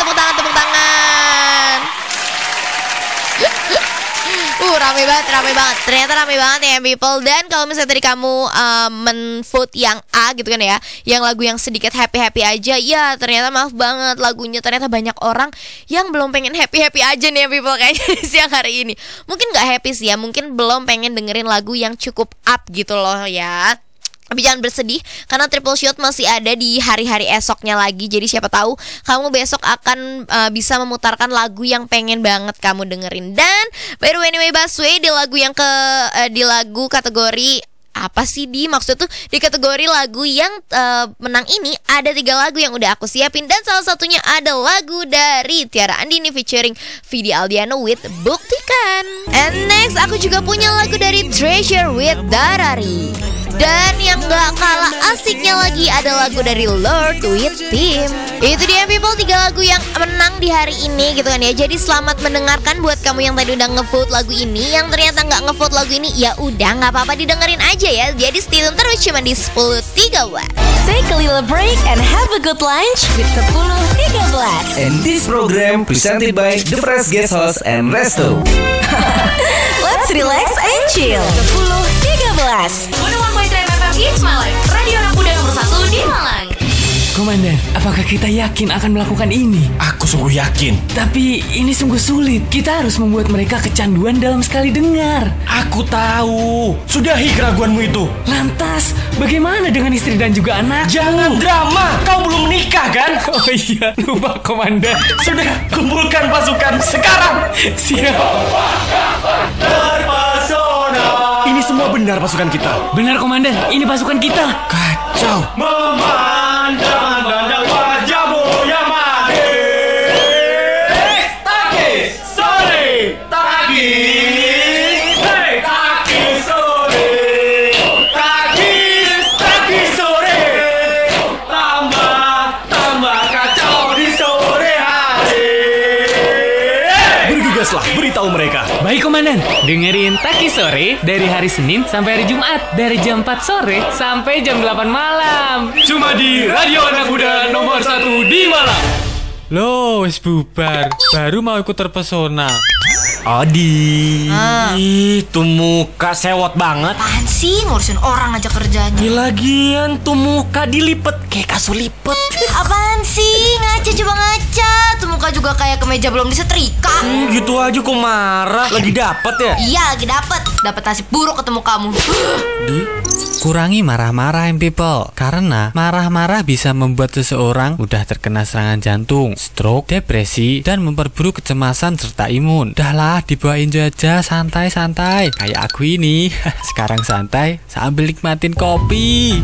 Rame banget. Ternyata rame banget ya people. Dan kalau misalnya tadi kamu men-vote yang A gitu kan ya, yang lagu yang sedikit happy-happy aja, ya ternyata maaf banget, lagunya ternyata banyak orang yang belum pengen happy-happy aja nih ya people kayaknya di siang hari ini. Mungkin gak happy sih ya, mungkin belum pengen dengerin lagu yang cukup up gitu loh ya. Tapi jangan bersedih karena triple shot masih ada di hari-hari esoknya lagi. Jadi siapa tahu kamu besok akan bisa memutarkan lagu yang pengen banget kamu dengerin. Dan by the way, Busway di lagu yang di lagu kategori Apa sih Di? Maksud tuh di kategori lagu yang menang ini ada 3 lagu yang udah aku siapin, dan salah satunya ada lagu dari Tiara Andini featuring Vidi Aldiano with Buktikan. And next aku juga punya lagu dari Treasure with Darari. Dan yang gak kalah asiknya lagi ada lagu dari Lord with Tim. Itu dia people, 3 lagu yang menang di hari ini gitu kan ya. Jadi selamat mendengarkan buat kamu yang tadi udah ngevote lagu ini. Yang ternyata gak ngevote lagu ini, ya udah gak apa-apa, didengerin aja ya. Jadi stay tune terus cuma di 10.13. Take a little break and have a good lunch with 10.13. And this program presented by The Fresh Guest House and Resto. Let's relax and chill. 10.13. 101.3 FM Hits Malang, radio anak muda nomor 1 di Malang. Komandan, apakah kita yakin akan melakukan ini? Aku sungguh yakin. Tapi ini sungguh sulit. Kita harus membuat mereka kecanduan dalam sekali dengar. Aku tahu. Sudahi keraguanmu itu. Lantas, bagaimana dengan istri dan juga anak? Jangan drama. Kau belum menikah kan? Oh iya, lupa komandan. Sudah, kumpulkan pasukan sekarang. Siap. Terpesona. Ini semua benar pasukan kita. Benar komandan, ini pasukan kita. Kacau. Memandang wajahmu yang manis. Takis sore. Takis. Hey, takis sore. Takis sore. Tambah kacau di sore hari. Bergegaslah, beritahu mereka. Baik komandan, dengerin Taki Sore dari hari Senin sampai hari Jumat, dari jam 4 sore sampai jam 8 malam. Cuma di radio anak muda nomor 1 di Malang. Loh, wis bubar. Baru mau ikut terpesona. Adi, itu muka sewot banget. Apaan sih ngurusin orang aja kerjanya? Lagian tuh muka dilipet kayak kasur lipet. Apaan sih? Ngaca, coba ngaca. Tuh muka juga kayak kemeja belum disetrika. Gitu aja kok marah. Lagi dapet ya? Iya, lagi dapet nasib buruk ketemu kamu. Kurangi marah-marah people, karena marah-marah bisa membuat seseorang mudah terkena serangan jantung, stroke, depresi, dan memperburuk kecemasan serta imun. Dahlah, dibawa enjoy aja, santai-santai. Kayak aku ini, sekarang santai sambil nikmatin kopi.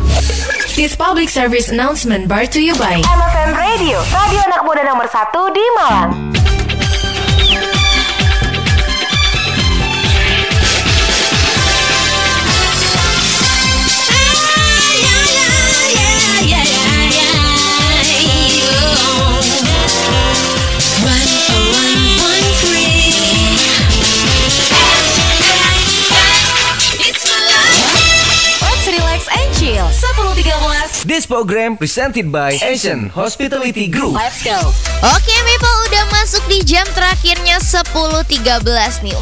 This public service announcement brought to you by MFM Radio, radio anak muda nomor 1 di Malang. This program presented by Asian Hospitality Group. Let's go. Oke people, udah masuk di jam terakhirnya 10.13 nih.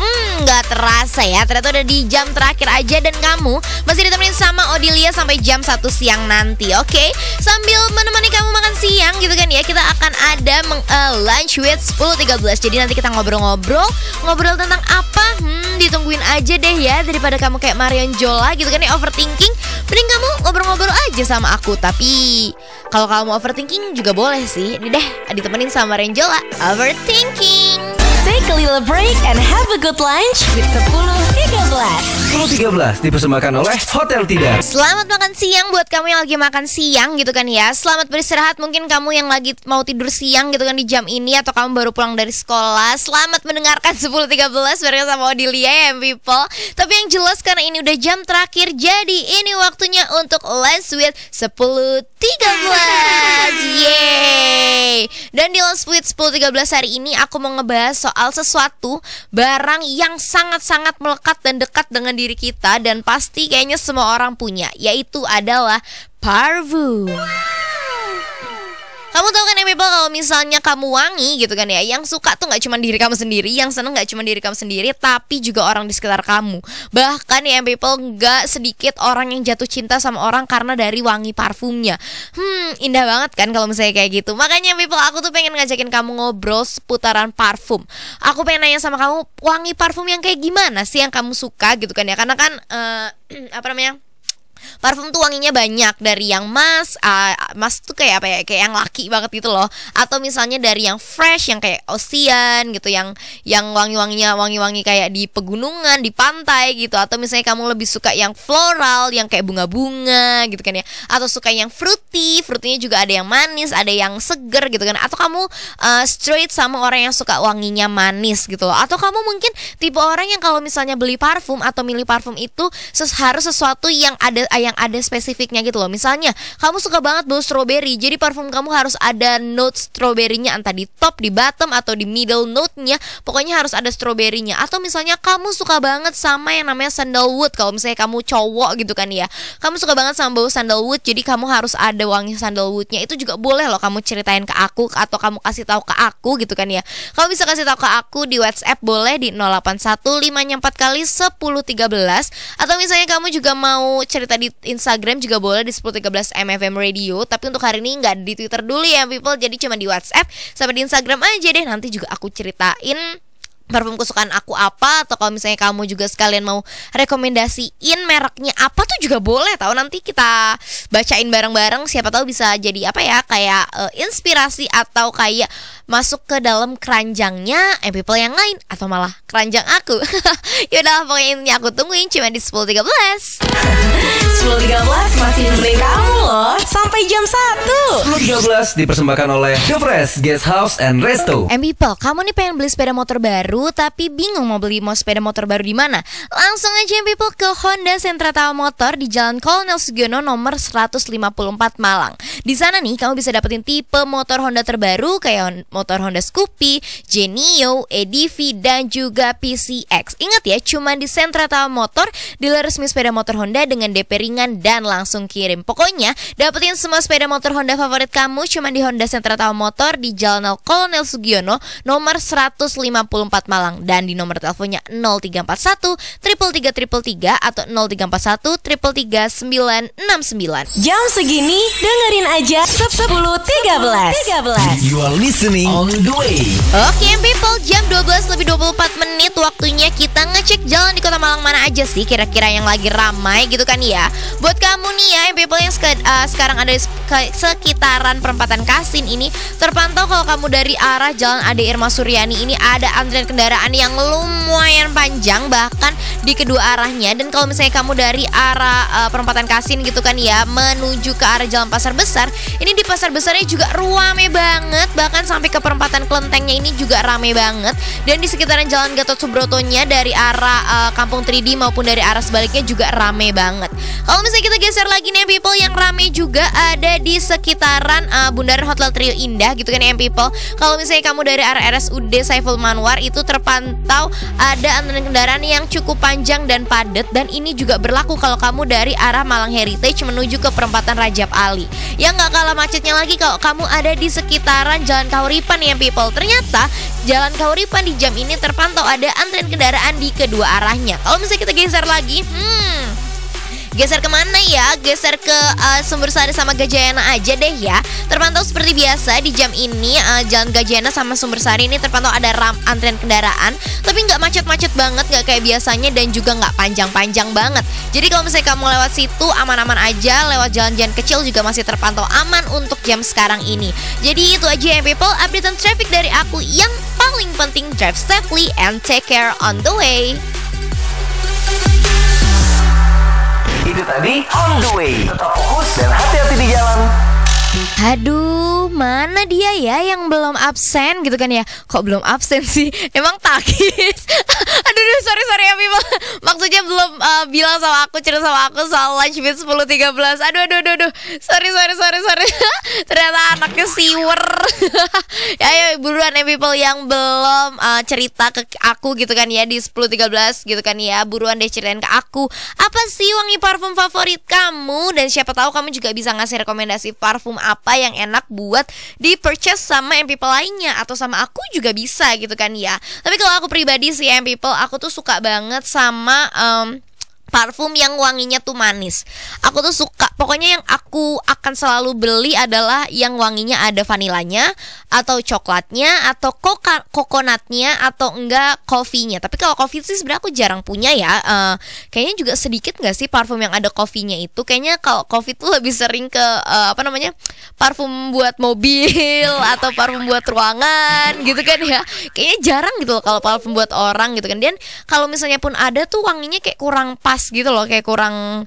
Gak terasa ya, ternyata udah di jam terakhir aja. Dan kamu masih ditemenin sama Odilia sampai jam 1 siang nanti. Oke, sambil menemani kamu makan siang gitu kan ya, kita akan ada lunch with 10.13. Jadi nanti kita ngobrol tentang apa? Ditungguin aja deh ya. Daripada kamu kayak Marion Jola gitu kan ya, overthinking, mending kamu ngobrol-ngobrol aja sama aku. Tapi kalau kamu overthinking juga boleh sih. Ini deh, ditemenin sama Renjola Overthinking. Take a little break and have a good lunch with 10.13. 10.13 dipersembahkan oleh Hotel Tidak. Selamat makan siang buat kamu yang lagi makan siang gitu kan ya. Selamat beristirahat mungkin kamu yang lagi mau tidur siang gitu kan di jam ini, atau kamu baru pulang dari sekolah. Selamat mendengarkan 10.13 bareng sama Odilia ya people. Tapi yang jelas karena ini udah jam terakhir, jadi ini waktunya untuk Lunch with 10.13. Yeay. Dan di Lunch with 10.13 hari ini aku mau ngebahas soal sesuatu barang yang sangat-sangat melekat dan dekat dengan diri kita, dan pasti kayaknya semua orang punya, yaitu adalah parfum. Kamu tahu kan ya people, kalau misalnya kamu wangi gitu kan ya, yang suka tuh gak cuma diri kamu sendiri, yang seneng gak cuma diri kamu sendiri, tapi juga orang di sekitar kamu. Bahkan ya people, gak sedikit orang yang jatuh cinta sama orang karena dari wangi parfumnya. Indah banget kan kalau misalnya kayak gitu. Makanya people, aku tuh pengen ngajakin kamu ngobrol seputaran parfum. Aku pengen nanya sama kamu, wangi parfum yang kayak gimana sih yang kamu suka gitu kan ya. Karena kan Parfum tuh wanginya banyak, dari yang mas tuh kayak apa ya, kayak yang laki banget gitu loh, atau misalnya dari yang fresh yang kayak Ocean gitu, yang wangi kayak di pegunungan, di pantai gitu, atau misalnya kamu lebih suka yang floral yang kayak bunga-bunga gitu kan ya, atau suka yang fruity-nya juga ada yang manis, ada yang seger gitu kan, atau kamu straight sama orang yang suka wanginya manis gitu loh, atau kamu mungkin tipe orang yang kalau misalnya beli parfum atau milih parfum itu harus sesuatu yang ada spesifiknya gitu loh. Misalnya kamu suka banget bau strawberry, jadi parfum kamu harus ada note strawberry-nya, entah di top, di bottom, atau di middle note-nya, pokoknya harus ada strawberry-nya. Atau misalnya kamu suka banget sama yang namanya sandalwood, kalau misalnya kamu cowok gitu kan ya, kamu suka banget sama bau sandalwood, jadi kamu harus ada wangi sandalwood-nya. Itu juga boleh loh kamu ceritain ke aku, atau kamu kasih tahu ke aku gitu kan ya. Kamu bisa kasih tahu ke aku di WhatsApp, boleh di 0815-nya4x1013, atau misalnya kamu juga mau cerita di Instagram juga boleh di 1013 MFM Radio. Tapi untuk hari ini nggak di Twitter dulu ya people, jadi cuma di WhatsApp sama di Instagram aja deh. Nanti juga aku ceritain parfum kesukaan aku apa, atau kalau misalnya kamu juga sekalian mau rekomendasiin mereknya apa tuh juga boleh tahu. Nanti kita bacain bareng-bareng, siapa tahu bisa jadi apa ya, kayak inspirasi atau kayak masuk ke dalam keranjangnya people yang lain, atau malah keranjang aku. Yaudah, pokoknya intinya aku tungguin cuma di 10.13. 10.13 masih nemenin kamu loh sampai jam 1. 10.13 dipersembahkan oleh The Fresh Guest House and Resto. People, kamu nih pengen beli sepeda motor baru tapi bingung mau sepeda motor baru di mana? Langsung aja people ke Honda Sentra Tawa Motor di Jalan Kolonel Sugiono nomor 154 Malang. Di sana nih kamu bisa dapetin tipe motor Honda terbaru kayak motor Honda Scoopy, Genio, EDV, dan juga PCX. Ingat ya, cuma di Sentra Tawa Motor, dealer resmi sepeda motor Honda dengan DP ringan dan langsung kirim. Pokoknya dapetin semua sepeda motor Honda favorit kamu cuma di Honda Sentra Tawa Motor di Jalan Kolonel Sugiono nomor 154 Malang, dan di nomor teleponnya 0341 333 atau 0341 333 969. Jam segini dengerin aja 10.13. You are listening on the way. Oke people, jam 12:24 waktunya kita ngecek jalan di Kota Malang mana aja sih kira-kira yang lagi ramai gitu kan ya. Buat kamu nih ya people yang sekarang ada di sekitaran perempatan Kasin ini, terpantau kalau kamu dari arah Jalan Ade Irma Suryani ini ada antrian kendaraan yang lumayan panjang bahkan di kedua arahnya. Dan kalau misalnya kamu dari arah perempatan Kasin gitu kan ya menuju ke arah Jalan Pasar Besar, ini di Pasar Besarnya juga rame banget, bahkan sampai ke perempatan Kelentengnya ini juga rame banget. Dan di sekitaran Jalan Gatot Subrotonya dari arah Kampung 3D maupun dari arah sebaliknya juga rame banget. Kalau misalnya kita geser lagi nih people, yang rame juga ada di sekitaran Bundaran Hotel Trio Indah gitu kan ya people. Kalau misalnya kamu dari arah RSUD Saiful Manwar itu terpantau ada antrian kendaraan yang cukup panjang dan padat, dan ini juga berlaku kalau kamu dari arah Malang Heritage menuju ke perempatan Rajab Ali. Yang gak kalah macetnya lagi kalau kamu ada di sekitaran Jalan Kauripan ya people. Ternyata Jalan Kauripan di jam ini terpantau ada antrian kendaraan di kedua arahnya. Kalau misalnya kita geser lagi, geser kemana ya? Geser ke Sumbersari sama Gajayana aja deh ya. Terpantau seperti biasa di jam ini Jalan Gajayana sama Sumbersari ini terpantau ada antrian kendaraan, tapi nggak macet-macet banget, nggak kayak biasanya, dan juga nggak panjang-panjang banget. Jadi kalau misalnya kamu lewat situ aman-aman aja. Lewat jalan-jalan kecil juga masih terpantau aman untuk jam sekarang ini. Jadi itu aja ya people, updatean traffic dari aku. Yang paling penting, drive safely and take care on the way. Itu tadi on the way. Tetap fokus dan hati-hati di jalan. Aduh, mana dia ya yang belum absen gitu kan ya? Kok belum absen sih? Emang takis? Aduh, sorry ya people. Maksudnya belum bilang sama aku, cerita sama aku soal lunch meet 10.13. Aduh. Sorry. Ternyata anaknya siwer. Ya buruan ya people yang belum cerita ke aku gitu kan ya di 10.13 gitu kan ya. Buruan deh ceritain ke aku, apa sih wangi parfum favorit kamu? Dan siapa tahu kamu juga bisa ngasih rekomendasi parfum apa yang enak buat di purchase sama people lainnya, atau sama aku juga bisa gitu kan ya. Tapi kalau aku pribadi sih people, aku tuh suka banget sama parfum yang wanginya tuh manis. Aku tuh suka, pokoknya yang aku akan selalu beli adalah yang wanginya ada vanilanya, atau coklatnya, atau kokonatnya, atau enggak coffee-nya. Tapi kalau coffee sih sebenarnya aku jarang punya ya. Kayaknya juga sedikit nggak sih parfum yang ada coffee-nya itu. Kayaknya kalau coffee tuh lebih sering ke parfum buat mobil atau parfum buat ruangan gitu kan ya. Kayaknya jarang gitu loh kalau parfum buat orang gitu kan. Dan kalau misalnya pun ada tuh wanginya kayak kurang pas gitu loh, kayak kurang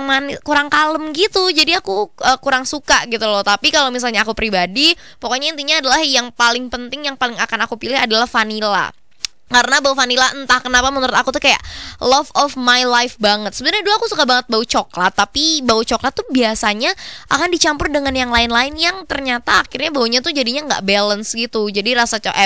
manis, kurang kalem gitu. Jadi aku kurang suka gitu loh. Tapi kalau misalnya aku pribadi, pokoknya intinya adalah yang paling penting, yang paling akan aku pilih adalah vanilla. Karena bau vanilla entah kenapa menurut aku tuh kayak love of my life banget. Sebenarnya dulu aku suka banget bau coklat, tapi bau coklat tuh biasanya akan dicampur dengan yang lain-lain yang ternyata akhirnya baunya tuh jadinya nggak balance gitu. Jadi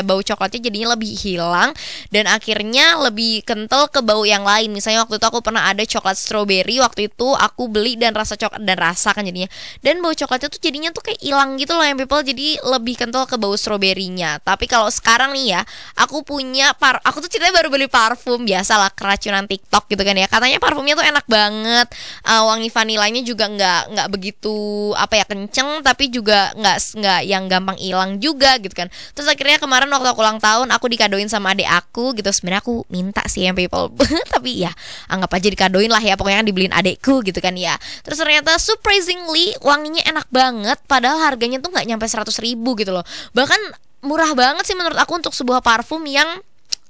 bau coklatnya jadinya lebih hilang dan akhirnya lebih kental ke bau yang lain. Misalnya waktu itu aku pernah ada coklat strawberry, waktu itu aku beli dan rasa coklat dan rasa kan jadinya. Dan bau coklatnya tuh jadinya tuh kayak hilang gitu loh yang people, jadi lebih kental ke bau strawberry-nya. Tapi kalau sekarang nih ya, aku punya aku tuh ceritanya baru beli parfum, biasalah keracunan TikTok gitu kan ya. Katanya parfumnya tuh enak banget, wangi vanilanya juga nggak begitu kenceng, tapi juga nggak yang gampang hilang juga gitu kan. Terus akhirnya kemarin waktu aku ulang tahun aku dikadoin sama adik aku gitu. Sebenarnya aku minta sih yang people tapi ya anggap aja dikadoin lah ya, pokoknya kan dibeliin adekku gitu kan ya. Terus ternyata surprisingly wanginya enak banget, padahal harganya tuh nggak nyampe 100.000 gitu loh. Bahkan murah banget sih menurut aku untuk sebuah parfum yang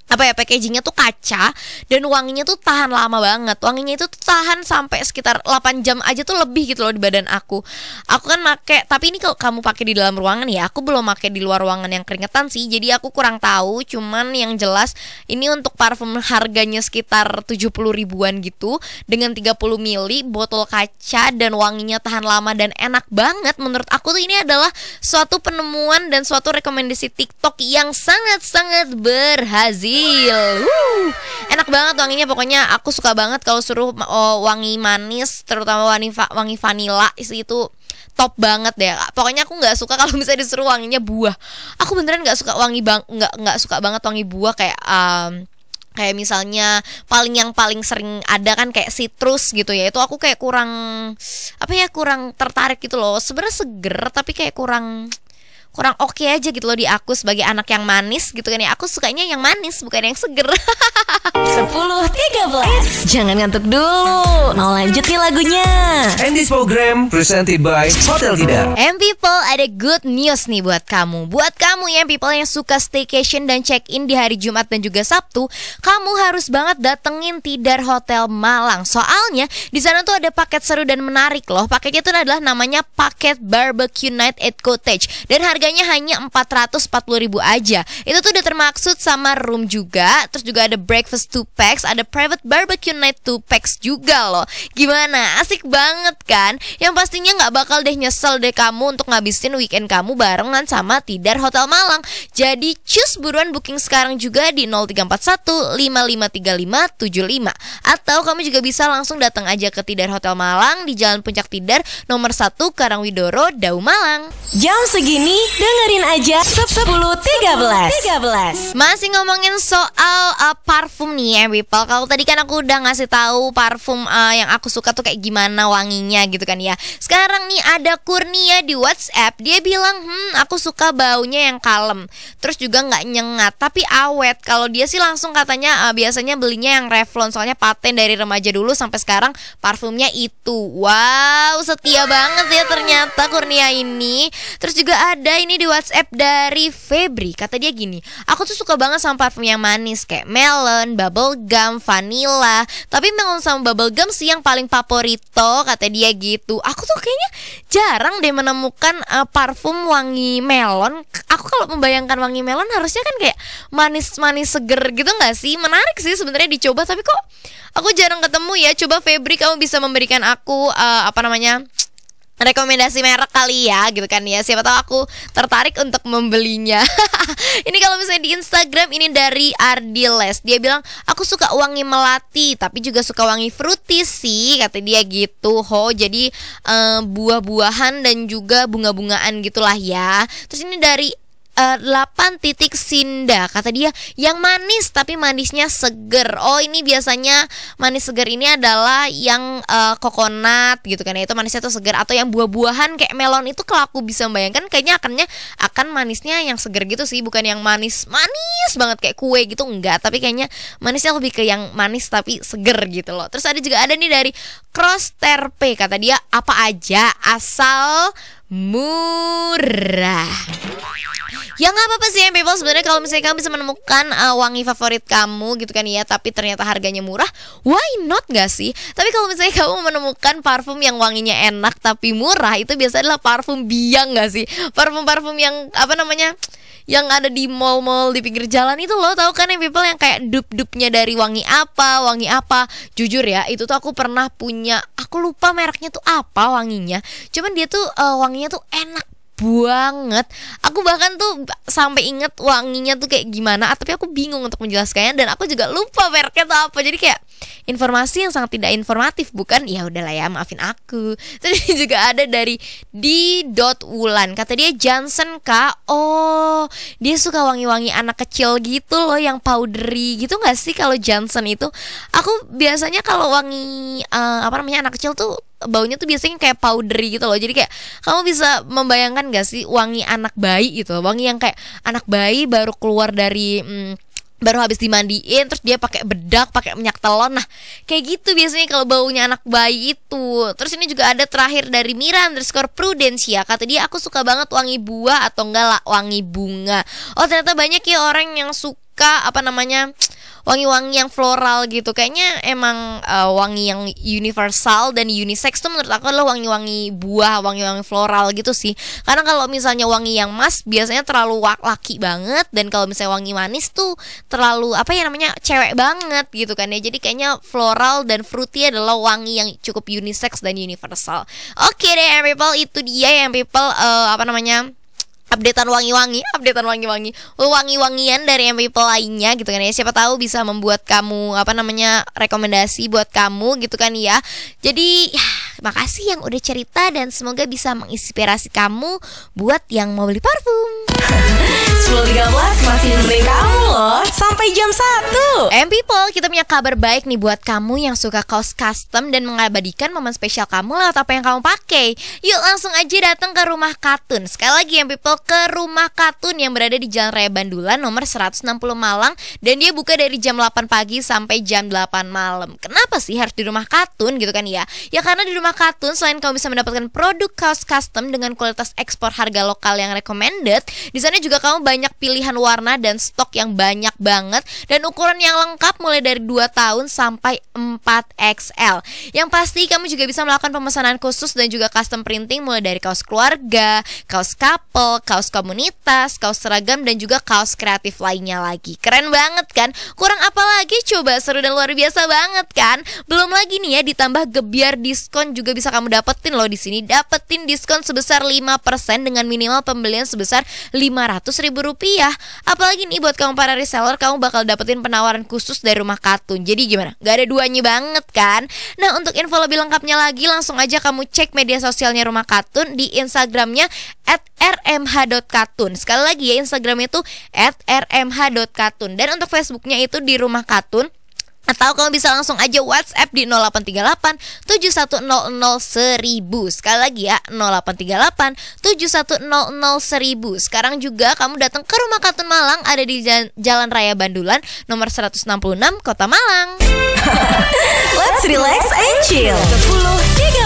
packagingnya tuh kaca dan wanginya tuh tahan lama banget. Wanginya itu tuh tahan sampai sekitar 8 jam aja tuh lebih gitu loh di badan aku. Aku kan make, tapi ini kalau kamu pakai di dalam ruangan ya, aku belum pakai di luar ruangan yang keringetan sih. Jadi aku kurang tahu, cuman yang jelas ini untuk parfum harganya sekitar 70 ribuan gitu dengan 30 ml, botol kaca dan wanginya tahan lama dan enak banget. Menurut aku tuh ini adalah suatu penemuan dan suatu rekomendasi TikTok yang sangat-sangat berhasil. Enak banget wanginya, pokoknya aku suka banget kalau suruh wangi manis, terutama wangi vanilla itu top banget deh. Pokoknya aku nggak suka kalau misalnya disuruh wanginya buah. Aku beneran nggak suka nggak suka banget wangi buah kayak misalnya yang paling sering ada kan kayak citrus gitu ya. Itu aku kayak kurang tertarik gitu loh. Sebenarnya seger tapi kayak kurang oke aja gitu loh di aku sebagai anak yang manis gitu kan ya. Aku sukanya yang manis bukan yang seger. 10.13. Jangan ngantuk dulu, mau lanjut nih lagunya. And this program presented by Hotel Tidak. People, ada good news nih buat kamu. Buat kamu ya people yang suka staycation dan check-in di hari Jumat dan juga Sabtu, kamu harus banget datengin Tidar Hotel Malang. Soalnya di sana tuh ada paket seru dan menarik loh. Paketnya itu adalah namanya paket Barbecue Night at Cottage dan harganya hanya 440.000 aja. Itu tuh udah termaksud sama room juga. Terus juga ada breakfast 2 packs, ada private barbecue night 2 packs juga loh. Gimana? Asik banget kan? Yang pastinya gak bakal deh nyesel deh kamu untuk ngabisin weekend kamu barengan sama Tidar Hotel Malang. Jadi cus buruan booking sekarang juga di 0341 553575. Atau kamu juga bisa langsung datang aja ke Tidar Hotel Malang di Jalan Puncak Tidar nomor 1 Karangwidoro, Dau Malang. Jam segini dengerin aja 10.13. Masih ngomongin soal parfum nih ya people. Kalau tadi kan aku udah ngasih tahu parfum yang aku suka tuh kayak gimana wanginya gitu kan ya. Sekarang nih ada Kurnia di WhatsApp. Dia bilang aku suka baunya yang kalem, terus juga nggak nyengat tapi awet. Kalau dia sih langsung katanya biasanya belinya yang Revlon, soalnya paten dari remaja dulu sampai sekarang parfumnya itu. Wow, setia banget ya ternyata Kurnia ini. Terus juga ada ini di WhatsApp dari Febri. Kata dia gini, aku tuh suka banget sama parfum yang manis kayak melon, bubblegum, vanilla. Tapi melon sama bubblegum sih yang paling favorito, kata dia gitu. Aku tuh kayaknya jarang deh menemukan parfum wangi melon. Aku kalau membayangkan wangi melon harusnya kan kayak manis-manis seger gitu gak sih? Menarik sih sebenarnya dicoba, tapi kok aku jarang ketemu ya. Coba Febri kamu bisa memberikan aku rekomendasi merek kali ya gitu kan ya. Siapa tahu aku tertarik untuk membelinya. Ini kalau misalnya di Instagram ini dari Ardiles. Dia bilang aku suka wangi melati tapi juga suka wangi fruity sih, kata dia gitu. Jadi buah-buahan dan juga bunga-bungaan gitulah ya. Terus ini dari 8.Sinda. Kata dia yang manis tapi manisnya seger. Oh, ini biasanya manis seger ini adalah yang kokonat gitu kan ya, itu manisnya tuh seger. Atau yang buah-buahan kayak melon itu, kalau aku bisa membayangkan kayaknya akan manisnya yang seger gitu sih, bukan yang manis banget kayak kue gitu, enggak. Tapi kayaknya manisnya lebih ke yang manis tapi seger gitu loh. Terus ada nih dari Cross Terpe. Kata dia apa aja asal murah. Ya nggak apa-apa sih people, sebenarnya kalau misalnya kamu bisa menemukan wangi favorit kamu gitu kan ya, tapi ternyata harganya murah, why not gak sih? Tapi kalau misalnya kamu menemukan parfum yang wanginya enak tapi murah, itu biasanya adalah parfum biang gak sih? Parfum-parfum yang yang ada di mall-mall di pinggir jalan itu loh, tahu kan yang people, yang kayak dup-dupnya dari wangi apa. Jujur ya, itu tuh aku pernah punya, aku lupa mereknya tuh apa wanginya, cuman dia tuh wanginya tuh enak banget. Aku bahkan tuh sampai inget wanginya tuh kayak gimana, tapi aku bingung untuk menjelaskannya, dan aku juga lupa mereknya tuh apa. Jadi kayak informasi yang sangat tidak informatif, bukan? Ya udahlah ya, maafin aku. Terus juga ada dari D.Wulan. Kata dia Johnson Kak. Oh, dia suka wangi-wangi anak kecil gitu loh, yang powdery gitu gak sih kalau Johnson itu? Aku biasanya kalau wangi anak kecil tuh baunya tuh biasanya kayak powdery gitu loh. Jadi kayak kamu bisa membayangkan gak sih wangi anak bayi gitu, wangi yang kayak anak bayi baru keluar dari baru habis dimandiin, terus dia pakai bedak, pakai minyak telon. Nah, kayak gitu biasanya kalau baunya anak bayi itu. Terus ini juga ada terakhir dari Mira_Prudensia. Kata dia aku suka banget wangi buah atau enggak lah wangi bunga. Oh, ternyata banyak ya orang yang suka wangi-wangi yang floral gitu. Kayaknya emang wangi yang universal dan unisex tuh menurut aku adalah wangi-wangi buah, wangi-wangi floral gitu sih. Karena kalau misalnya wangi yang mas biasanya terlalu laki banget, dan kalau misalnya wangi manis tuh terlalu cewek banget gitu kan ya. Jadi kayaknya floral dan fruity adalah wangi yang cukup unisex dan universal. Oke deh people, itu dia yang people updatean wangi-wangian dari people lainnya gitu kan ya. Siapa tahu bisa membuat kamu rekomendasi buat kamu gitu kan ya. Jadi makasih yang udah cerita, dan semoga bisa menginspirasi kamu buat yang mau beli parfum. 10.13 masih nemenin kamu loh sampai jam 1. People, kita punya kabar baik nih buat kamu yang suka kaos custom dan mengabadikan momen spesial kamu lewat apa yang kamu pakai. Yuk langsung aja datang ke Rumah Katun. Sekali lagi people, ke Rumah Katun yang berada di Jalan Raya Bandulan nomor 160 Malang, dan dia buka dari jam 8 pagi sampai jam 8 malam. Kenapa sih harus di Rumah Katun gitu kan ya? Ya karena di Rumah Katun selain kamu bisa mendapatkan produk kaos custom dengan kualitas ekspor harga lokal yang recommended, di sana juga kamu banyak pilihan warna dan stok yang banyak banget, dan ukuran yang lengkap mulai dari 2 tahun sampai 4XL. Yang pasti kamu juga bisa melakukan pemesanan khusus dan juga custom printing mulai dari kaos keluarga, kaos couple, kaos komunitas, kaos seragam, dan juga kaos kreatif lainnya lagi. Keren banget kan? Kurang apa lagi coba, seru dan luar biasa banget kan? Belum lagi nih ya, ditambah gebiar diskon juga bisa kamu dapetin loh di sini. Dapetin diskon sebesar 5% dengan minimal pembelian sebesar Rp500.000. Apalagi nih buat kamu para reseller, kamu bakal dapetin penawaran khusus dari Rumah Katun. Jadi gimana? Gak ada duanya banget kan? Nah, untuk info lebih lengkapnya lagi, langsung aja kamu cek media sosialnya Rumah Katun di Instagramnya @rmh.katun. Sekali lagi ya, Instagramnya itu @rmh.katun. Dan untuk Facebooknya itu di Rumah Katun. Atau kamu bisa langsung aja WhatsApp di 0838 7100 1000. Sekali lagi ya, 0838 7100 1000. Sekarang juga kamu datang ke Rumah Katun Malang, ada di Jalan Raya Bandulan nomor 166 Kota Malang. Let's relax and chill.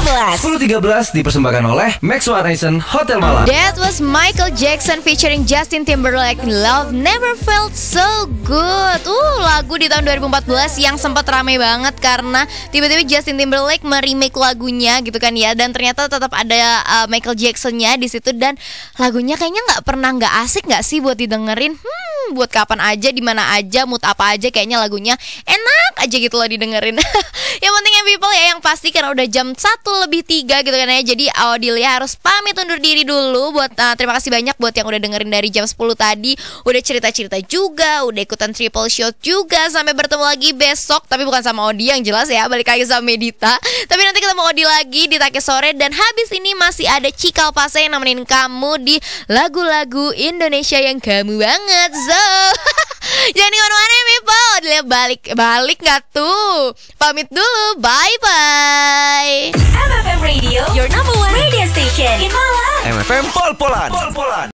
10.13 dipersembahkan oleh Max One Nation Hotel Malang. That was Michael Jackson featuring Justin Timberlake, Love Never Felt So Good. Lagu di tahun 2014 yang sempat ramai banget karena tiba-tiba Justin Timberlake meremake lagunya gitu kan ya, dan ternyata tetap ada Michael Jacksonnya di situ, dan lagunya kayaknya nggak asik nggak sih buat didengerin. buat kapan aja, di mana aja, mood apa aja, kayaknya lagunya enak aja gitu loh didengerin. Yang penting people ya, yang pasti karena udah jam 1:03 gitu kan ya. Jadi Audilia harus pamit undur diri dulu. Buat terima kasih banyak buat yang udah dengerin dari jam 10 tadi, udah cerita-cerita juga, udah ikutan triple shot juga. Sampai bertemu lagi besok, tapi bukan sama Odi yang jelas ya, balik lagi sama Medita. Tapi nanti ketemu Odi lagi di Take Sore. Dan habis ini masih ada Cikal Pase yang nemenin kamu di lagu-lagu Indonesia yang kamu banget. So jangan kemana-mana people, Audilia balik gak tuh? Pamit dulu, bye-bye. MFM Radio, your number one radio station in Malang. MFM Pol-Polan.